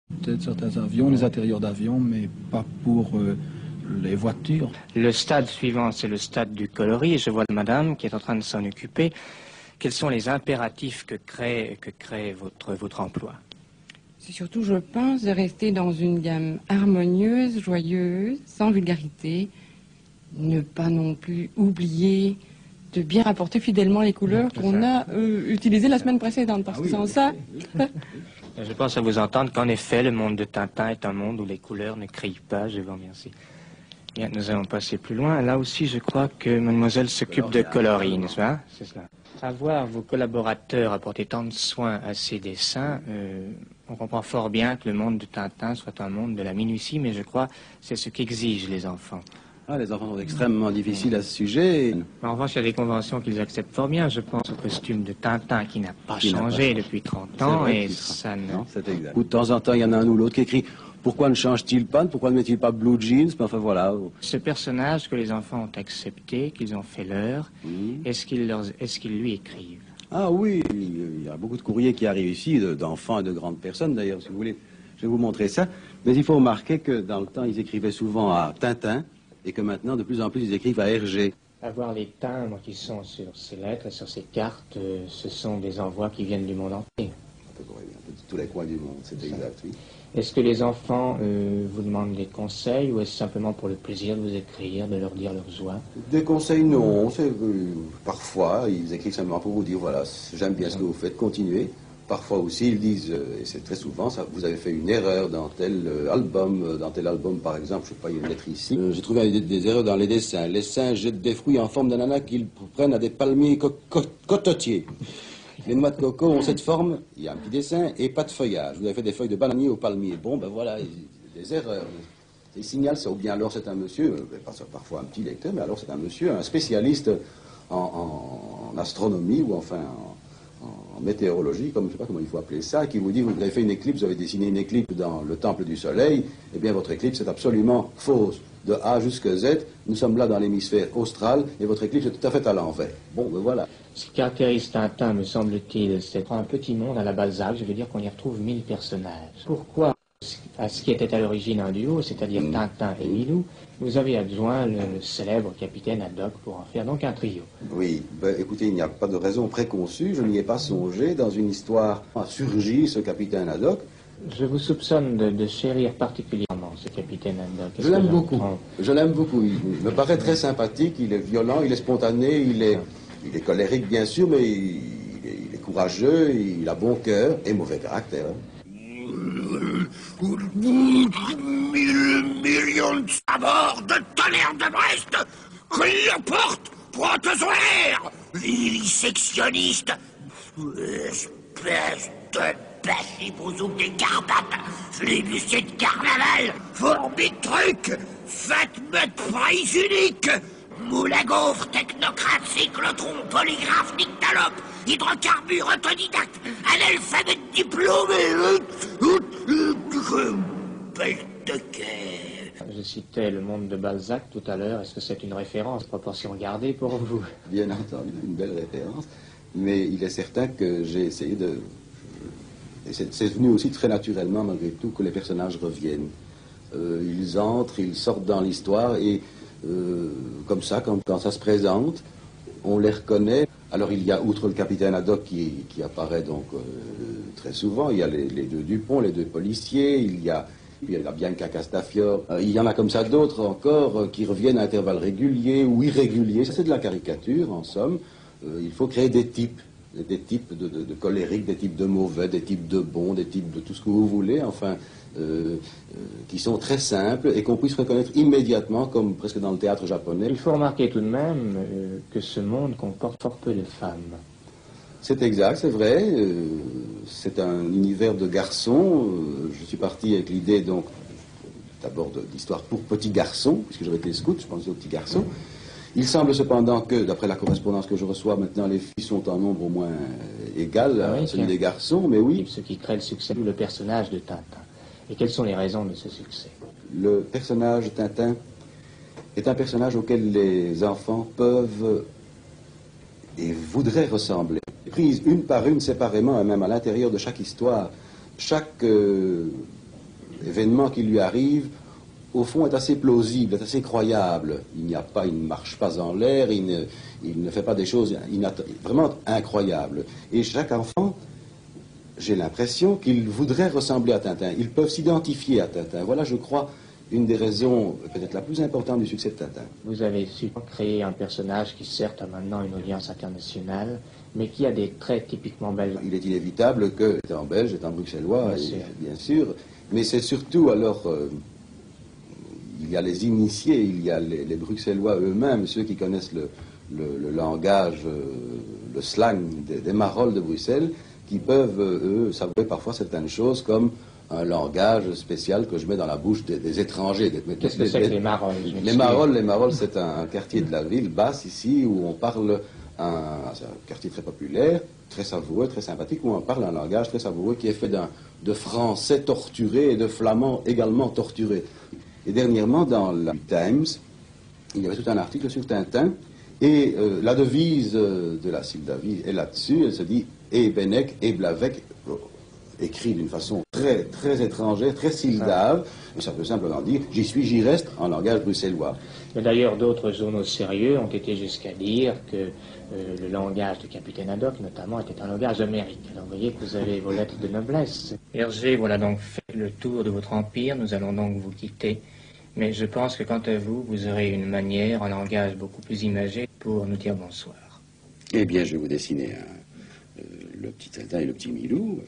Peut-être certains avions, les intérieurs d'avions, mais pas pour les voitures. Le stade suivant, c'est le stade du coloris. Je vois madame qui est en train de s'en occuper. Quels sont les impératifs que crée votre emploi? C'est surtout, je pense, de rester dans une gamme harmonieuse, joyeuse, sans vulgarité. Ne pas non plus oublier de bien rapporter fidèlement les couleurs qu'on a utilisées la semaine précédente, parce que sans ça... Je pense à vous entendre qu'en effet, le monde de Tintin est un monde où les couleurs ne crient pas. Je vous remercie. Bien, nous allons passer plus loin. Là aussi, je crois que mademoiselle s'occupe de coloris, n'est-ce pas? C'est cela. À voir vos collaborateurs apporter tant de soins à ces dessins, on comprend fort bien que le monde de Tintin soit un monde de la minutie, mais je crois que c'est ce qu'exigent les enfants. Ah, les enfants sont extrêmement difficiles à ce sujet. En revanche, il y a des conventions qu'ils acceptent fort bien. Je pense au costume de Tintin qui n'a pas changé depuis 30 ans. Et ça ne... Non, c'est exact. Ou de temps en temps, il y en a un ou l'autre qui écrit « Pourquoi ne change-t-il pas? Pourquoi ne met-il pas blue jeans ?» Mais enfin, voilà. Ce personnage que les enfants ont accepté, qu'ils ont fait leur, est-ce qu'ils lui écrivent? Ah oui, il y a beaucoup de courriers qui arrivent ici, d'enfants et de grandes personnes d'ailleurs, si vous voulez. Je vais vous montrer ça. Mais il faut remarquer que dans le temps, ils écrivaient souvent à Tintin, et que maintenant, de plus en plus, ils écrivent à Hergé. Avoir les timbres qui sont sur ces lettres, sur ces cartes, ce sont des envois qui viennent du monde entier. Un peu de tous les coins du monde, c'est exact, oui. Est-ce que les enfants vous demandent des conseils, ou est-ce simplement pour le plaisir de vous écrire, de leur dire leurs joies? Des conseils, non. Parfois, ils écrivent simplement pour vous dire, voilà, j'aime bien ce que vous faites, continuez. Parfois aussi, ils disent, et c'est très souvent, ça, vous avez fait une erreur dans tel album, par exemple, je ne sais pas, il y a une lettre ici. J'ai trouvé des erreurs dans les dessins. Les singes jettent des fruits en forme d'ananas qu'ils prennent à des palmiers cocotiers. Les noix de coco ont cette forme, il y a un petit dessin, et pas de feuillage. Vous avez fait des feuilles de bananier au palmier. Bon, ben voilà, des erreurs. Ils signalent ça, ou bien alors c'est un monsieur, parfois un petit lecteur, mais alors c'est un monsieur, un spécialiste en astronomie, ou enfin en météorologie, comme je ne sais pas comment il faut appeler ça, qui vous dit, vous avez fait une éclipse, vous avez dessiné une éclipse dans le temple du soleil, eh bien votre éclipse est absolument fausse. De A jusqu'à Z, nous sommes là dans l'hémisphère austral, et votre éclipse est tout à fait à l'envers. Bon, ben voilà. Ce qui caractérise Tintin, me semble-t-il, c'est un petit monde à la Balzac, je veux dire qu'on y retrouve 1000 personnages. Pourquoi, à ce qui était à l'origine un duo, c'est-à-dire Tintin et Milou, vous avez adjoint le célèbre capitaine Haddock pour en faire donc un trio? Oui, ben, écoutez, il n'y a pas de raison préconçue, je n'y ai pas songé. Dans une histoire a surgi ce capitaine Haddock. Je vous soupçonne de chérir particulièrement ce capitaine Haddock. Je l'aime beaucoup. Je l'aime beaucoup. Il me paraît très sympathique, il est violent, il est spontané, il est colérique bien sûr, mais il est courageux, il a bon cœur et mauvais caractère. 1000 millions de sabords de tonnerre de Brest, que la porte, pointe sur l'air, vivisectionniste, espèce de bachibouzouk des cardates, flibustier de carnaval, fourbi de truc, fatme de prise unique, moule à gaufre, technocrate, cyclotron, polygraphe, nyctalope, hydrocarbure, autodidacte, analphabète diplômé, belle de guerre. Je citais le monde de Balzac tout à l'heure. Est-ce que c'est une référence, proportion gardée pour vous? Bien entendu, une belle référence. Mais il est certain que j'ai essayé de... Et c'est venu aussi très naturellement, malgré tout, que les personnages reviennent. Ils entrent, ils sortent dans l'histoire, et comme ça, quand ça se présente, on les reconnaît. Alors il y a, outre le capitaine Haddock qui apparaît donc très souvent, il y a les deux Dupont, les deux policiers, il y a la Bianca Castafiore, il y en a comme ça d'autres encore qui reviennent à intervalles réguliers ou irréguliers. C'est de la caricature en somme. Il faut créer des types de colériques, des types de mauvais, des types de bons, des types de tout ce que vous voulez, enfin, qui sont très simples et qu'on puisse reconnaître immédiatement, comme presque dans le théâtre japonais. Il faut remarquer tout de même que ce monde comporte fort peu de femmes. C'est exact, c'est vrai. C'est un univers de garçons. Je suis parti avec l'idée, donc, d'abord d'histoire pour petits garçons, puisque j'avais été scout, je pensais aux petits garçons. Il semble cependant que, d'après la correspondance que je reçois maintenant, les filles sont en nombre au moins égal à celui des garçons, mais oui. Ce qui crée le succès, le personnage de Tintin. Et quelles sont les raisons de ce succès? Le personnage Tintin est un personnage auquel les enfants peuvent et voudraient ressembler. Prises une par une, séparément, et même à l'intérieur de chaque histoire, chaque l'événement qui lui arrive, au fond, est assez plausible, est assez croyable. Il ne marche pas en l'air, il ne fait pas des choses vraiment incroyables. Et chaque enfant, j'ai l'impression qu'ils voudraient ressembler à Tintin. Ils peuvent s'identifier à Tintin. Voilà, je crois, une des raisons peut-être la plus importante du succès de Tintin. Vous avez su créer un personnage qui certes a maintenant une audience internationale, mais qui a des traits typiquement belges. Il est inévitable que, étant belge, étant bruxellois, bien sûr, mais c'est surtout alors... il y a les initiés, il y a les Bruxellois eux-mêmes, ceux qui connaissent le langage, le slang des marolles de Bruxelles, qui peuvent, eux, savourer parfois certaines choses comme un langage spécial que je mets dans la bouche des étrangers. Qu'est-ce que c'est que les marolles? Les marolles, c'est un quartier de la ville basse ici où on parle, c'est un quartier très populaire, très savoureux, très sympathique, où on parle un langage très savoureux qui est fait de français torturé et de flamand également torturé. Et dernièrement, dans la Times, il y avait tout un article sur Tintin, et la devise de la Sildavie est là-dessus, elle se dit « Et Benec, et Blavec », écrit d'une façon très, très étrangère, très sildave, mais ça peut simplement dire « J'y suis, j'y reste » en langage bruxellois. Mais d'ailleurs, d'autres journaux sérieux ont été jusqu'à dire que le langage du capitaine Haddock, notamment, était un langage homérique. Alors vous voyez que vous avez vos lettres de noblesse. Hergé, voilà donc fait le tour de votre empire, nous allons donc vous quitter. Mais je pense que quant à vous, vous aurez une manière, un langage beaucoup plus imagé pour nous dire bonsoir. Eh bien, je vais vous dessiner le petit Tintin et le petit Milou.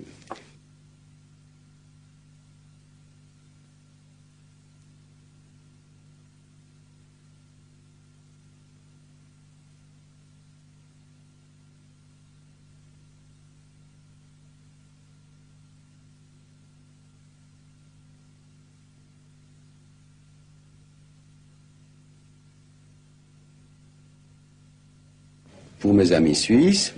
Pour mes amis suisses,